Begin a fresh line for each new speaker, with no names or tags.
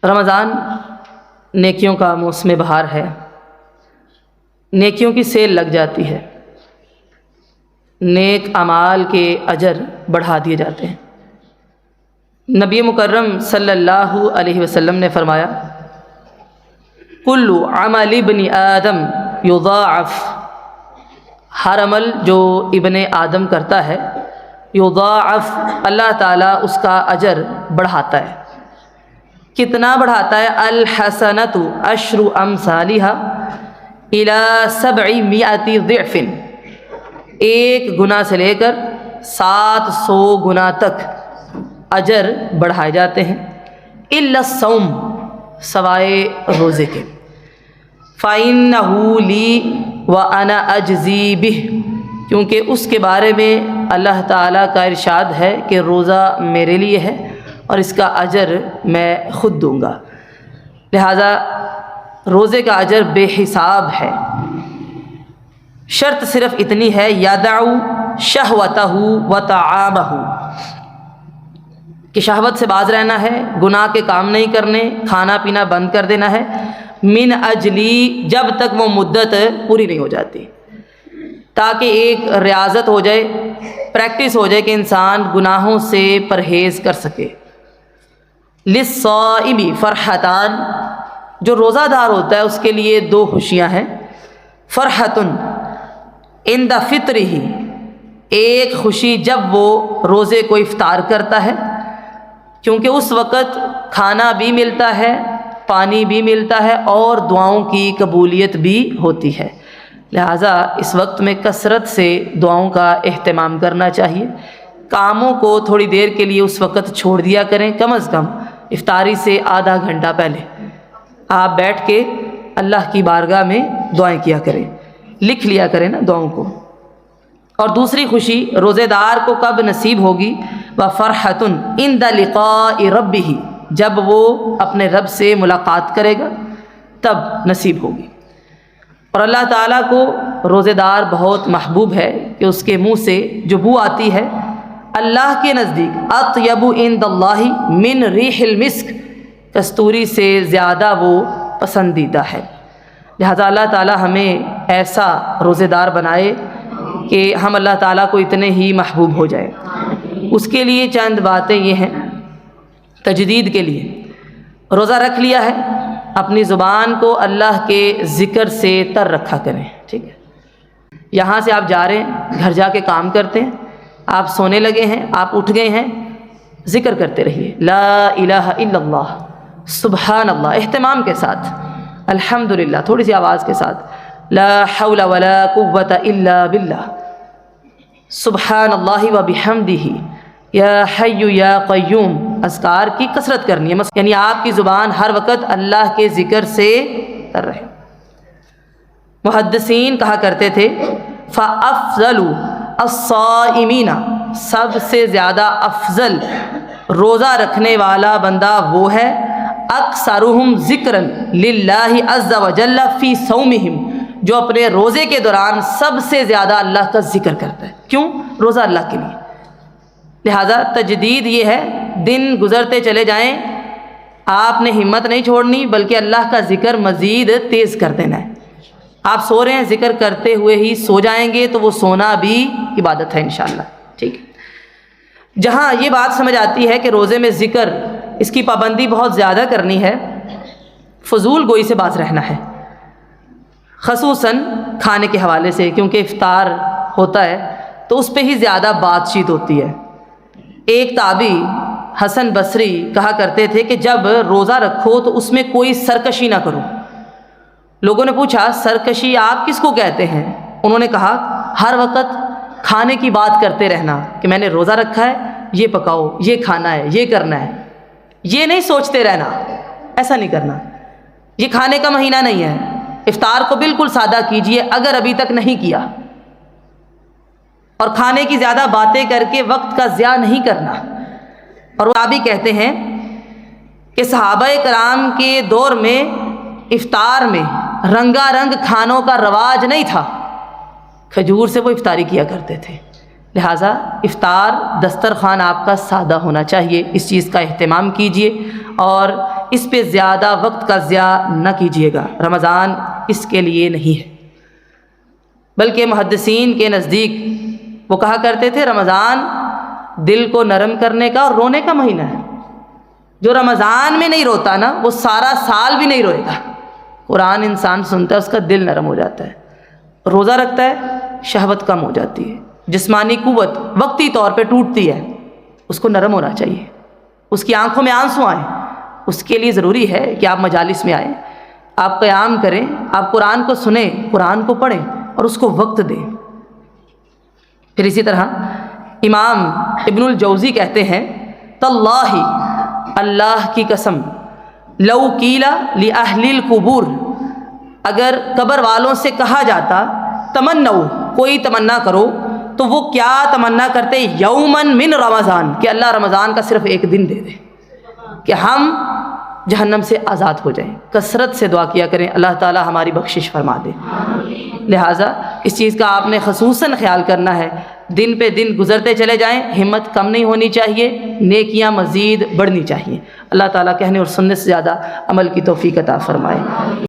رمضان نیکیوں کا موسم بہار ہے، نیکیوں کی سیل لگ جاتی ہے، نیک اعمال کے اجر بڑھا دیے جاتے ہیں۔ نبی مکرم صلی اللہ علیہ وسلم نے فرمایا کل عمل ابن آدم یضاعف، ہر عمل جو ابن آدم کرتا ہے یضاعف، اللہ تعالیٰ اس کا اجر بڑھاتا ہے۔ کتنا بڑھاتا ہے؟ الحسنۃ عشر امثالها الی 700 ضعف، ایک گناہ سے لے کر 700 گنا تک اجر بڑھائے جاتے ہیں۔ الا الصوم، سوائے روزے کے۔ فإنہ لی وأنا اجزی بہ، کیونکہ اس کے بارے میں اللہ تعالیٰ کا ارشاد ہے کہ روزہ میرے لیے ہے اور اس کا اجر میں خود دوں گا، لہذا روزے کا اجر بے حساب ہے۔ شرط صرف اتنی ہے یدع شہوتہ وطعامہ، کہ شہوت سے باز رہنا ہے، گناہ کے کام نہیں کرنے، کھانا پینا بند کر دینا ہے، من اجلی، جب تک وہ مدت پوری نہیں ہو جاتی، تاکہ ایک ریاضت ہو جائے، پریکٹس ہو جائے کہ انسان گناہوں سے پرہیز کر سکے۔ للصائم فرحتان، جو روزہ دار ہوتا ہے اس کے لیے دو خوشیاں ہیں۔ فرحۃ عند فطرہ، ایک خوشی جب وہ روزے کو افطار کرتا ہے، کیونکہ اس وقت کھانا بھی ملتا ہے، پانی بھی ملتا ہے اور دعاؤں کی قبولیت بھی ہوتی ہے، لہٰذا اس وقت میں کثرت سے دعاؤں کا اہتمام کرنا چاہیے۔ کاموں کو تھوڑی دیر کے لیے اس وقت چھوڑ دیا کریں، کم از کم افطاری سے آدھا گھنٹہ پہلے آپ بیٹھ کے اللہ کی بارگاہ میں دعائیں کیا کریں، لکھ لیا کریں نا دعاؤں کو۔ اور دوسری خوشی روزے دار کو کب نصیب ہوگی؟ وَفَرْحَةٌ عِنْدَ لِقَاءِ رَبِّهِ، جب وہ اپنے رب سے ملاقات کرے گا تب نصیب ہوگی۔ اور اللہ تعالیٰ کو روزے دار بہت محبوب ہے کہ اس کے منہ سے جو بو آتی ہے اللہ کے نزدیک اطیب عند اللہ من ریح المسک، کستوری سے زیادہ وہ پسندیدہ ہے، لہذا اللہ تعالیٰ ہمیں ایسا روزے دار بنائے کہ ہم اللہ تعالیٰ کو اتنے ہی محبوب ہو جائیں۔ اس کے لیے چند باتیں یہ ہیں، تجدید کے لیے روزہ رکھ لیا ہے، اپنی زبان کو اللہ کے ذکر سے تر رکھا کریں، ٹھیک ہے؟ یہاں سے آپ جا رہے ہیں، گھر جا کے کام کرتے ہیں، آپ سونے لگے ہیں، آپ اٹھ گئے ہیں، ذکر کرتے رہیے، لا الہ الا اللہ، سبحان اللہ، اہتمام کے ساتھ، الحمدللہ تھوڑی سی آواز کے ساتھ، لا حول ولا قوت الا باللہ، سبحان اللہ وبحمدہ، یا حی یا قیوم، اذکار کی کثرت کرنی ہے، یعنی آپ کی زبان ہر وقت اللہ کے ذکر سے تر رہے۔ محدثین کہا کرتے تھے فَأَفْضَلُ الصَّائِمِينَ، سب سے زیادہ افضل روزہ رکھنے والا بندہ وہ ہے اکثرہم ذکرا للہ عز وجل فی صومہم، جو اپنے روزے کے دوران سب سے زیادہ اللہ کا ذکر کرتا ہے۔ کیوں؟ روزہ اللہ کے لیے، لہذا تجدید یہ ہے دن گزرتے چلے جائیں، آپ نے ہمت نہیں چھوڑنی بلکہ اللہ کا ذکر مزید تیز کر دینا ہے۔ آپ سو رہے ہیں، ذکر کرتے ہوئے ہی سو جائیں گے تو وہ سونا بھی عبادت ہے انشاءاللہ، ٹھیک ہے؟ جہاں یہ بات سمجھ آتی ہے کہ روزے میں ذکر، اس کی پابندی بہت زیادہ کرنی ہے، فضول گوئی سے باز رہنا ہے، خصوصاً کھانے کے حوالے سے، کیونکہ افطار ہوتا ہے تو اس پہ ہی زیادہ بات چیت ہوتی ہے۔ ایک تابعی حسن بصری کہا کرتے تھے کہ جب روزہ رکھو تو اس میں کوئی سرکشی نہ کرو۔ لوگوں نے پوچھا سرکشی آپ کس کو کہتے ہیں؟ انہوں نے کہا ہر وقت کھانے کی بات کرتے رہنا کہ میں نے روزہ رکھا ہے، یہ پکاؤ، یہ کھانا ہے، یہ کرنا ہے، یہ نہیں سوچتے رہنا، ایسا نہیں کرنا، یہ کھانے کا مہینہ نہیں ہے، افطار کو بالکل سادہ کیجئے اگر ابھی تک نہیں کیا، اور کھانے کی زیادہ باتیں کر کے وقت کا ضیاع نہیں کرنا۔ اور وہ بھی کہتے ہیں کہ صحابہ کرام کے دور میں افطار میں رنگا رنگ کھانوں کا رواج نہیں تھا، کھجور سے وہ افطاری کیا کرتے تھے، لہٰذا افطار دسترخوان آپ کا سادہ ہونا چاہیے، اس چیز کا اہتمام کیجیے اور اس پہ زیادہ وقت کا ضیاع نہ کیجیے گا۔ رمضان اس کے لیے نہیں ہے، بلکہ محدثین کے نزدیک وہ کہا کرتے تھے رمضان دل کو نرم کرنے کا اور رونے کا مہینہ ہے۔ جو رمضان میں نہیں روتا نا وہ سارا سال بھی نہیں روئے گا۔ قرآن انسان سنتا ہے اس کا دل نرم ہو جاتا ہے، روزہ رکھتا ہے شہوت کم ہو جاتی ہے، جسمانی قوت وقتی طور پہ ٹوٹتی ہے، اس کو نرم ہونا چاہیے، اس کی آنکھوں میں آنسو آئیں۔ اس کے لیے ضروری ہے کہ آپ مجالس میں آئیں، آپ قیام کریں، آپ قرآن کو سنیں، قرآن کو پڑھیں اور اس کو وقت دیں۔ پھر اسی طرح امام ابن الجوزی کہتے ہیں تاللہ، اللہ کی قسم، لو قیل لأہل القبور، اگر قبر والوں سے کہا جاتا تمنو، کوئی تمنا کرو، تو وہ کیا تمنا کرتے؟ یومن من رمضان، کہ اللہ رمضان کا صرف ایک دن دے دے کہ ہم جہنم سے آزاد ہو جائیں۔ کثرت سے دعا کیا کریں، اللہ تعالی ہماری بخشش فرما دے۔ لہٰذا اس چیز کا آپ نے خصوصاً خیال کرنا ہے، دن پہ دن گزرتے چلے جائیں، ہمت کم نہیں ہونی چاہیے، نیکیاں مزید بڑھنی چاہیے۔ اللہ تعالیٰ کہنے اور سننے سے زیادہ عمل کی توفیق عطا فرمائے۔